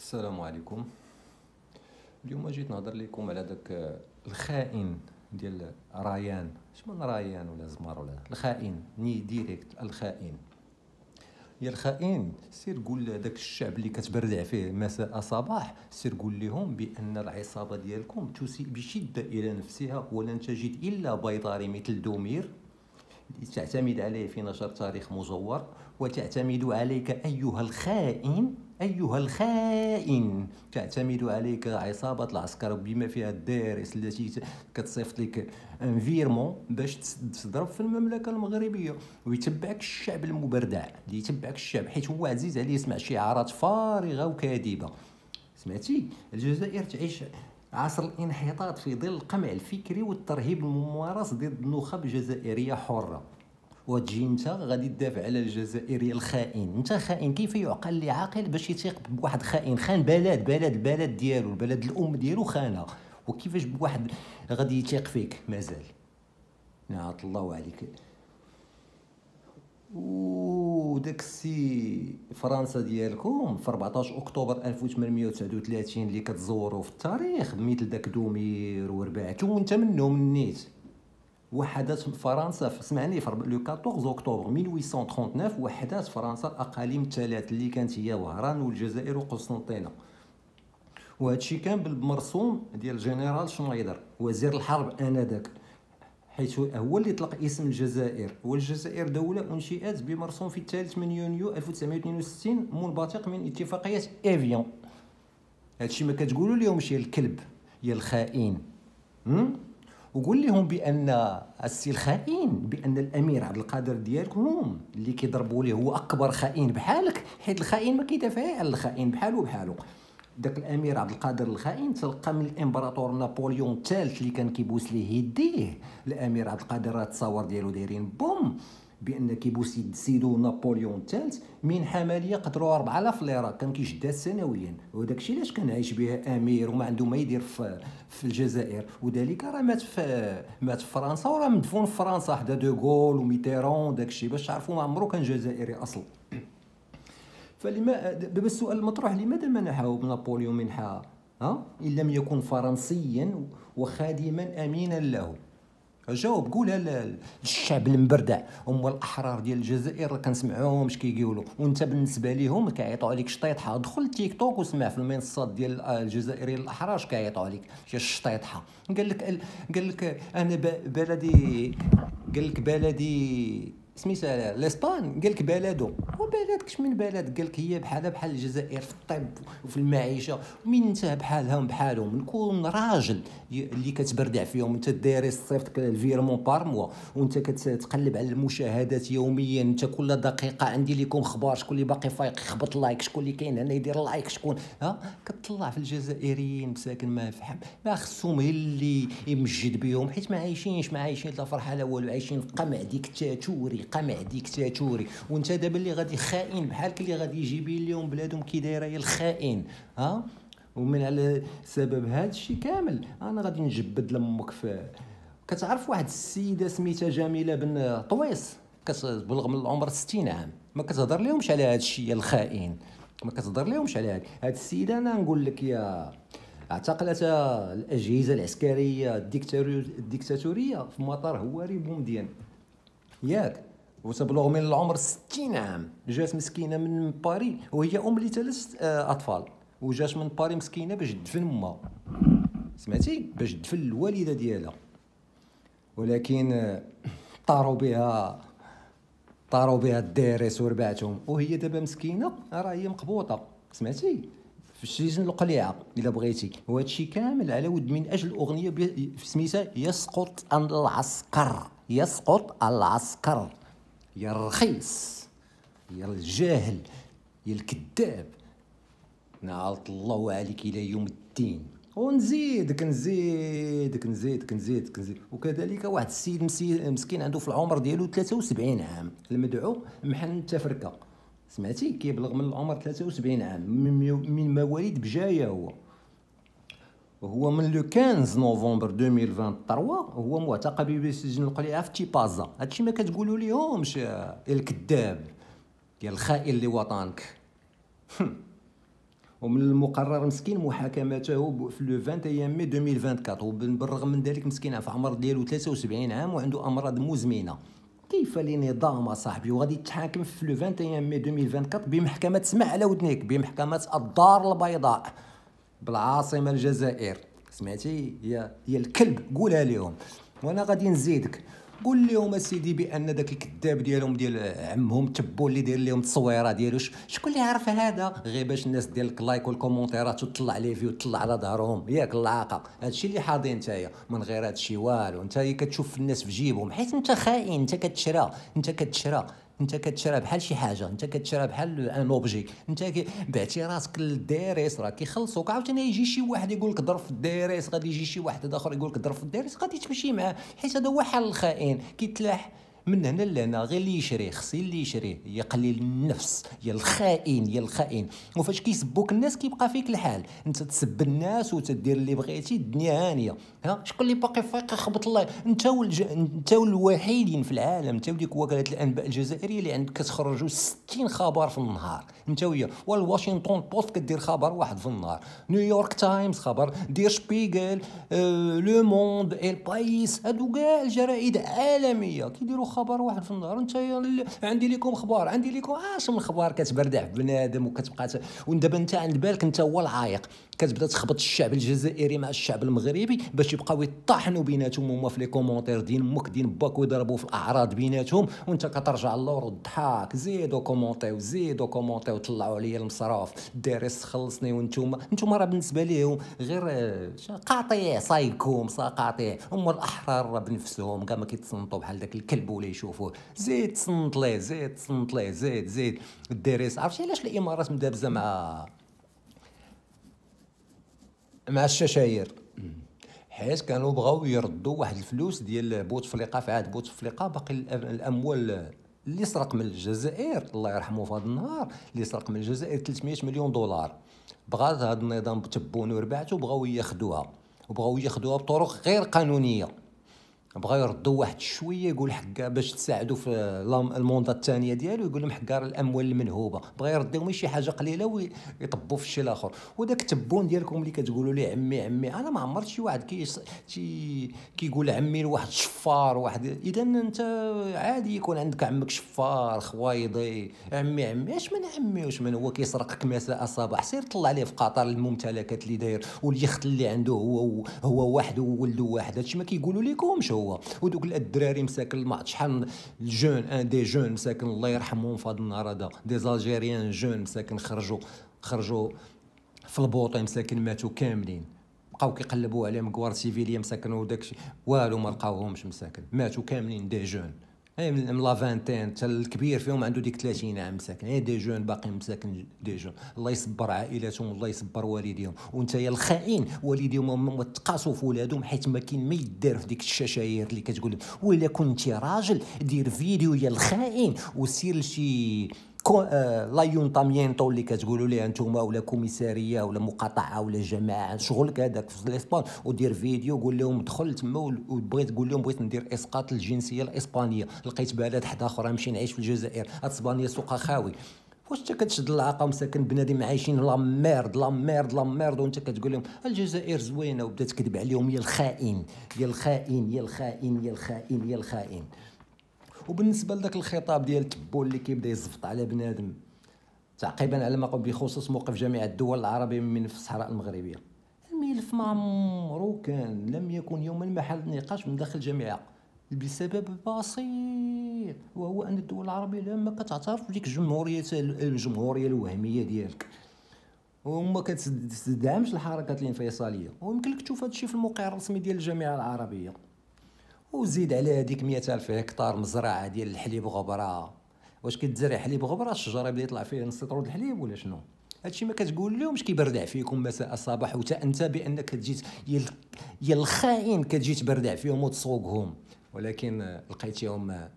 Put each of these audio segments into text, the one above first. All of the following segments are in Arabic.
السلام عليكم. اليوم جيت نهضر لكم على داك الخائن ديال رايان. شمن رايان ولا زمر ولا الخائن ني ديريكت الخائن. يا الخائن، سير قول لهداك الشعب اللي كتبردع فيه مساء صباح، سير قول لهم بان العصابه ديالكم تسيء بشده الى نفسها ولن تجد الا بيطاري مثل دومير تعتمد عليه في نشر تاريخ مزور، وتعتمد عليك أيها الخائن. أيها الخائن، تعتمد عليك عصابة العسكر بما فيها الدارس التي كتصيفط لك انفيرمون باش تضرب في المملكة المغربية، ويتبعك الشعب المبردع اللي يتبعك الشعب، حيت هو عزيز عليه يسمع شعارات فارغة وكاذبة. سمعتي؟ الجزائر تعيش عصر الانحطاط في ظل القمع الفكري والترهيب الممارس ضد النخب جزائرية حرة، وتجي انت غادي تدافع على الجزائري الخائن. انت خائن، كيف يعقل لعاقل باش يثيق بواحد خائن؟ خان البلد ديالو، البلد الام ديالو خانها، وكيفاش بواحد غادي يثيق فيك؟ مازال نعط الله عليك. وداك السي فرنسا ديالكم في 14 اكتوبر 1839 اللي كتزوروا في التاريخ مثل داك دومير ورباعتو، وانت منهم نيت. وحدات فرنسا سمعني في لو 14 اكتوبر 1839 وحدات فرنسا الاقاليم الثلاث اللي كانت هي وهران والجزائر وقسنطينه، وهادشي كان بالمرسوم ديال جنرال شنايدر وزير الحرب انذاك، حيث هو اللي طلق اسم الجزائر. والجزائر دولة أنشئت بمرسوم في 3 من يونيو 1962 منبثق من اتفاقية إيفيان. هادشي ما كتقولوا لهمش يا الكلب يا الخائن. وقول لهم بأن السي الخائن، بأن الأمير عبد القادر ديالكم اللي كيضربوا ليه هو أكبر خائن بحالك، حيت الخائن ما كيدافع على الخائن بحالو. داك الامير عبد القادر الخائن تلقى من الامبراطور نابليون الثالث اللي كان كيبوس ليه يديه. الامير عبد القادر راه التصاور ديالو دايرين بوم بان كيبوس يد سيدو نابليون الثالث منحه ماليه قدروا 4000 ليره، كان كيشدها سنويا، وداك الشيء علاش كان عايش بها امير وما عنده ما يدير في الجزائر. وذلك راه مات في فرنسا، وراه مدفون في فرنسا حدا دوغول وميتيرون. داك الشيء باش تعرفوا ما عمرو كان جزائري اصلا. فلما دابا السؤال المطروح، لماذا منحه نابليون منحة إن لم يكن فرنسيا وخادما أمينا له؟ جاوب، قولها للشعب المبردع. هما الأحرار ديال الجزائر كنسمعوهمش كيقولوا، وانت بالنسبة ليهم كيعيطوا عليك شطيطحة. دخل تيك توك وسمع في المنصات ديال الجزائريين الأحرار كيعيطوا عليك يا شطيطحة. قال لك أنا بلدي، قال لك بلدي سميتها لاسبان، قال لك بلدو. وبلدكش من بلد؟ قال لك هي بحال الجزائر في الطب وفي المعيشه. ومين انت بحالهم نكون راجل اللي كتبردع فيهم. انت داير صيفطك الفيرمون بار موا، وانت كتقلب على المشاهدات يوميا. انت كل دقيقه عندي لكم خبار، شكون اللي باقي فايق يخبط لايك، شكون اللي كاين هنا يدير لايك، شكون كتطلع في الجزائريين مساكن ما فهم ما خصهم غير اللي يمجد بهم، حيت ما عايشينش لا فرحه لا والو، عايشين في قمع ديكتاتوري. وانت دابا اللي غادي خائن بحالك اللي غادي يجيب لهم بلادهم كي دايره يا الخائن. ومن على سبب هذا الشيء كامل انا غادي نجبد لامك. كتعرف واحد السيده سميتها جميله بن طويس، كتبلغ من العمر 60 عام، ما كتهضر لهمش على هذا الشيء يا الخائن، ما كتهضر لهمش على هذه السيده. انا نقول لك يا اعتقلتها الاجهزه العسكريه الديكتاتوريه في مطار هواري بومدين ياك، وتبلغ من العمر 60 عام. جات مسكينه من باري وهي ام لثلاث اطفال، وجات من باري مسكينه باش تدفن امها. سمعتي؟ باش تدفن الوالده ديالها، ولكن طاروا بها الدارس وربعتهم، وهي دابا مسكينه راه هي مقبوطه. سمعتي؟ في السجن القليعه الا بغيتي. وهذا الشيء كامل على ود من اجل اغنيه سميتها يسقط العسكر. يسقط العسكر يا الرخيص يا الجاهل يا الكذاب، نعلط الله عليك الى يوم الدين. ونزيدك نزيدك. وكذلك واحد السيد مسكين عنده في العمر ديالو 73 عام، المدعو محن تفركه. سمعتي؟ كيبلغ من العمر 73 عام، من مواليد بجايه. هو من لو 15 نوفمبر 2023 هو معتقل بسجن القليعه في تيبازا. هادشي ما كتقولوا ليهمش يا الكذاب يا الخائن لوطنك. ومن المقرر مسكين محاكمته في لو 21 مي 2024، وبالرغم من ذلك مسكين في عمر ديالو 73 عام وعنده امراض مزمنه. كيف لنظام اصاحبي وغادي يتحاكم في لو 21 مي 2024 بمحكمه، سمع على ودنيك، بمحكمه الدار البيضاء بالعاصمه الجزائر. سمعتي يا الكلب؟ قولها لهم. وانا غادي نزيدك، قول لهم اسيدي بان داك الكذاب ديالهم ديال عمهم تبو اللي داير لهم التصويره ديالو، شكون اللي عارف هذا؟ غير باش الناس ديال اللايك والكومونتيرات وتطلع لي فيه وتطلع على ظهرهم، ياك العاقه. هادشي اللي حاضي نتايا من غير هادشي والو. نتايا كتشوف الناس في جيبهم حيت انت خاين، انت كتشرى، انت كتشرى بحال شي حاجه، انت كتشرى بحال ان اوبجي، انت بعتي راسك للديريس، راه كيخلصوك. عاوتاني يجي شي واحد يقول لك ضرب في الديريس، غادي يجي شي واحد اخر يقول لك ضرب في الديريس، غادي تمشي معاه حيت هذا هو حال الخائن. كيتلاح من هنا لهنا، غير اللي يشري خصي اللي يشريه، يا قليل النفس يا الخائن يا الخائن. وفاش كيسبوك الناس كيبقى فيك الحال، انت تسب الناس وتدير اللي بغيتي، الدنيا هانيه. ها شكون اللي باقي فايق يخبط الله؟ انت الوحيدين في العالم، انت وديك وكاله الانباء الجزائريه اللي عندك كتخرجوا 60 خبر في النهار، انت ويا. والواشنطن بوست كدير خبر واحد في النهار، نيويورك تايمز خبر، دير شبيغل، لو موند، البايس، هادو كاع الجرائد عالميه كيديروا خبر واحد في النهار. انت عندي لكم اخبار، عندي لكم من اخبار كتبردع في بنادم وكتبقى ودابا انت عند بالك انت هو العايق، كتبدا تخبط الشعب الجزائري مع الشعب المغربي باش يبقاو يطاحنوا بيناتهم هما في لي كومونتير دين امك دين باك ويضربوا في الاعراض بيناتهم، وانت كترجع اللور وتضحك. زيدوا كومونتيو طلعوا عليا المصراف، الدارس خلصني. وانتم راه بالنسبه ليهم غير قاطع سايكوم قاطع. هما الاحرار بنفسهم كاع ما كيتصنتوا بحال داك الكلب ولا يشوفوه. زيد تصنت ليه، زيد الدارس. عرفتي علاش الامارات مدابزه مع الششاير؟ حيت كانوا بغاو يردوا واحد الفلوس ديال بوتفليقه، في عهد بوتفليقه باقي الاموال اللي سرق من الجزائر الله يرحمه في هذا النهار، اللي سرق من الجزائر 300 مليون دولار. بغا هذا النظام تبون وربعته بغاو ياخذوها بطرق غير قانونيه. بغا يردوا واحد شويه، يقول حكا باش تساعدوا في الموندا الثانيه ديالو، يقول لهم حكا الاموال المنهوبه، بغا يرديهم شي حاجه قليله ويطبوا في الشيء الاخر. وداك التبون ديالكم اللي كتقولوا لي عمي انا ما عمرت شي واحد كيقول عمي لواحد شفار واحد. اذا انت عادي يكون عندك عمك شفار خويضي، عمي اش من عمي واش من هو كيسرقك مساء صباح. سير طلع عليه في قطر الممتلكات اللي داير واليخت اللي عنده هو واحد وولده واحد. هادشي ما كيقولوا لكمش هو. ودوك الدراري مساكن ما شحال الجون ان دي جون مساكن الله يرحمهم في هذا النهار هذا، دي زالجيريان جون مساكن خرجوا في البوطي مساكن ماتوا كاملين. بقاو كيقلبوا عليهم كوار سيفيليا مساكن وداكشي والو ما لقاوهمش مساكن، ماتوا كاملين دي جون. من لا فانتين حتى الكبير فيهم عنده ديك 30 عام مساكن، دي جون باقي مساكن دي جون. الله يصبر عائلاتهم والله يصبر والديهم. وانت يا الخائن والديهم ما تقاسوا في ولادهم حيت ما كاين ما يدار في ديك الششاير اللي كتقول. ولا كنتي راجل دير فيديو يا الخائن وسير لشي لايونطامينتو اللي كتقولوا ليه نتوما، ولا كوميساريه ولا مقاطعه ولا جماعه شغلك هذاك في الاسبان، ودير فيديو قول لهم دخل تما وبغيت تقول لهم بغيت ندير اسقاط الجنسيه الاسبانيه، لقيت بلد حدا اخر نمشي نعيش في الجزائر. اسبانيا سوقها خاوي. واش انت كتشد العاقه مساكن بنادم عايشين لا ميرد وانت كتقول لهم الجزائر زوينه وبدا تكذب عليهم؟ يا الخائن. وبالنسبه لذاك الخطاب ديال تبو اللي كيبدا يزفط على بنادم تعقيبا على ما قل بخصوص موقف جامعه الدول العربيه من في الصحراء المغربيه، الملف ما عمرو كان لم يكن يوما محل نقاش من داخل الجامعه بسبب بسيط، وهو ان الدول العربيه لما كتعترف بديك الجمهوريه الوهميه ديالك وما كتدعمش الحركات الانفصاليه. ويمكن لك تشوف هذا الشيء في الموقع الرسمي ديال الجامعه العربيه. وزيد على هذيك 100,000 هكتار مزرعه ديال الحليب غبره. واش كتزرع حليب غبره الشجره بدا يطلع فيها نص لتر الحليب ولا شنو؟ هادشي ما كتقول لهمش كيبردع فيكم مساء الصباح، وتا انت بانك تجي يا الخائن كتجي تبردع فيهم وتسوقهم، ولكن لقيتيهم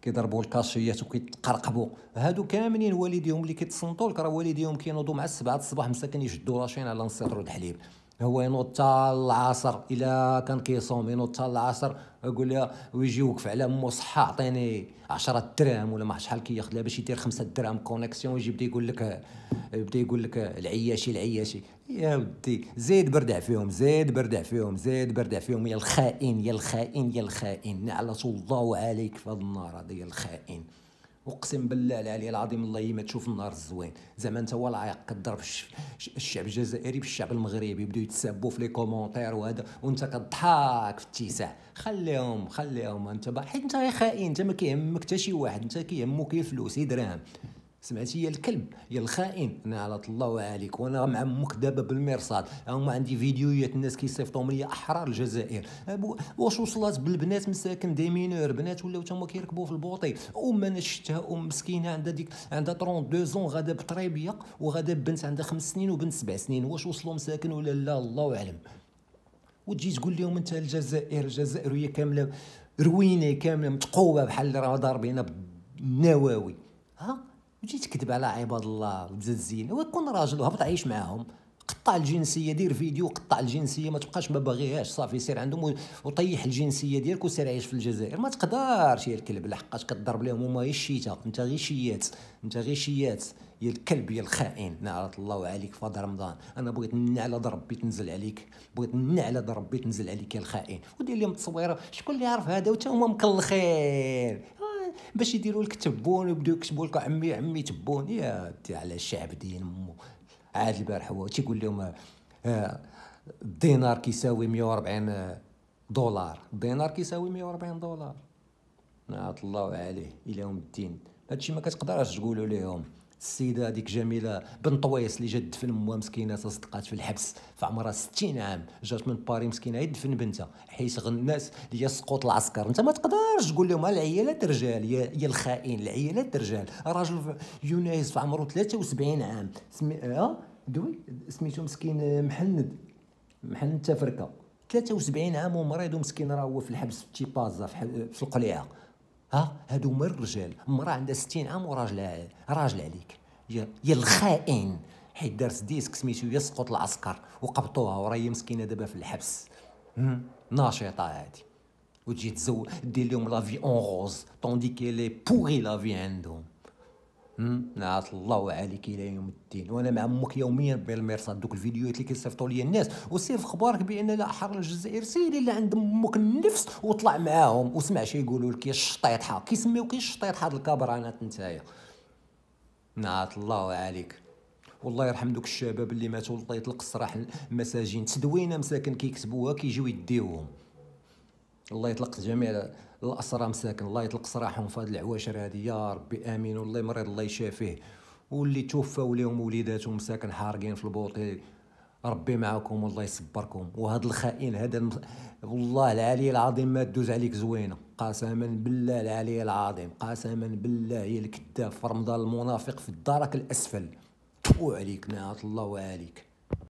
كيضربوا الكاشيات وكيتقرقبوا. هادو كاملين والديهم اللي كيتصنتوا لك، راه والديهم كينوضوا مع 7 الصباح مساكن يشدوا راشين على نص لتر الحليب. هو ينوض حتى العصر الا كان كيصوم، ينوض حتى العصر يقول لها ويجي يوقف على مو صحه عطيني 10 دراهم ولا ما عرفت شحال كياخذ لها باش يدير 5 دراهم كونيكسيون، ويجي يبدا يقول لك العياشي العياشي. يا ودي زيد بردع فيهم، زيد بردع فيهم، زيد بردع فيهم، يا الخائن يا الخائن يا الخائن، نعلة الله عليك في هذا النار هذا يا الخائن. اقسم بالله العلي العظيم الله ما تشوف النهار الزوين. زعما انت هو العايق كضرب الشعب الجزائري بالشعب المغربي، يبداو يتسابوا في لي كومونتير وهذا، وانت كضحك في الاتساع. خليهم انت حيت انت غير خائن، انت ما كيهمك حتى شي واحد، انت كيهمك غير الفلوس غير دراهم. سمعتي يا الكلب يا الخائن، انا على الله عليك. وانا مع امك دابا بالمرصاد، هما عندي فيديوهات الناس كيصيفطوهم ليا احرار الجزائر. واش وصلت بالبنات مساكن دي مينور، بنات ولاو تما كيركبوا في البوطي. انا شفتها مسكينه عندها 32 زون، غادا بطريبيه، وغادا بنت عندها 5 سنين وبنت 7 سنين. واش وصلوا مساكن ولا لا الله اعلم. وتجي تقول لهم انت الجزائر هي كامله روينه، كامله متقوبه بحال اللي راه ضاربينها بالنواوي. وتجي تكذب على عباد الله وتزين. وكون راجل وهبط عيش معاهم، قطع الجنسيه، دير فيديو قطع الجنسيه، ما تبقاش ما باغيهاش صافي، سير عندهم وطيح الجنسيه ديالك وسير عيش في الجزائر. ما تقدرش يا الكلب، لحقاش كتضرب لهم هما غير الشيته، انت غير شيات، انت غير شيات يا الكلب يا الخائن. نعرة الله عليك في هذا رمضان. انا بغيت نعلى ضربي تنزل عليك، بغيت نعلى ضربي تنزل عليك يا الخائن. ودير لهم تصويره، شكون اللي يعرف هذا وتا هما مكلخين باش يديروا لك تبون ويبداو يكتبوا لك عمي عمي تبون. يا دي على الشعب دين امو. عاد البارح هو تيقول لهم الدينار كيساوي 140 دولار، الدينار كيساوي 140 دولار. نعم الله عليه الى يوم الدين. هادشي ما كتقدرش تقولوا لهم. السيده هذيك جميله بنت طويس اللي جات دفن امها مسكينه، تصدقات في الحبس في عمرها 60 عام، جات من باري مسكينه يدفن بنتها حيت الناس اللي سقوط العسكر. انت ما تقدرش تقول لهم العيالات رجال يا الخائن، العيالات رجال. راجل يونايز في عمره 73 عام دوي سميتو مسكين محند تفركه 73 عام ومريض ومسكين راه هو في الحبس في تيبازا في القليعه. هادو هما الرجال. مرا عندها 60 عام وراجل عليك يا الخائن. حيت دارت ديسك سميتو يسقط العسكر وقبطوها وراهي مسكينه دابا في الحبس ناشطه هادي. وتجي دير لهم لافي اون روز طوندي كي لي بوغي لافي عندهم. نعت الله عليك الى يوم الدين. وانا مع امك يوميا بالمرصاد دوك الفيديوهات اللي كيصيفطوا لي الناس، وسير في اخبارك بان لا احرار الجزائر، سير اللي عند امك النفس وطلع معاهم وسمع شي يقولوا لك يا الشطيطحه، كيسميوك يا الشطيطحه هاد الكبرانات نتايا. نعت الله عليك. والله يرحم دوك الشباب اللي ماتوا الله يطلق السراح المساجين تدوينه مساكن كيكتبوها كيجيو يديوهم. الله يطلق جميع الاسرى مساكن، الله يطلق سراحهم في هذه العواشر هذه يا ربي امين. والله مريض الله يشافيه، واللي توفاو ليهم وليداتهم مساكن حارقين في البوطي، ربي معكم والله يصبركم. وهذا الخائن هذا والله العلي العظيم ما تدوز عليك زوينه، قسما بالله العلي العظيم، قسما بالله يا الكذاب في رمضان المنافق في الدرك الاسفل. عليك نعت الله عليك.